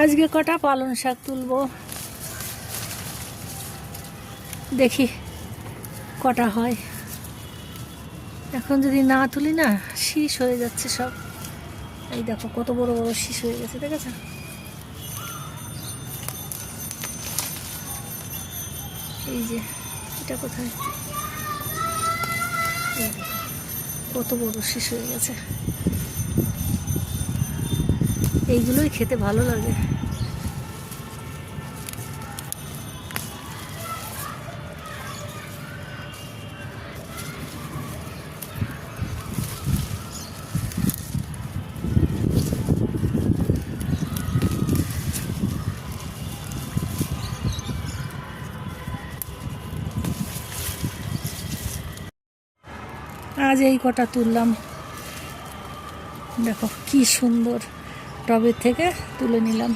আজকে কটা পালং শাক তুলবো, দেখি কটা হয়। এখন যদি না তুলি না, শীষ হয়ে যাচ্ছে সব। এই দেখো কত বড় বড় শীষ হয়ে গেছে, দেখেছো? এই যে এটা কোথায়, কত বড় শীষ হয়ে গেছে। এইগুলোই খেতে ভালো লাগে। আজ এই কটা তুললাম, দেখো কি সুন্দর, টবের থেকে তুলে নিলাম।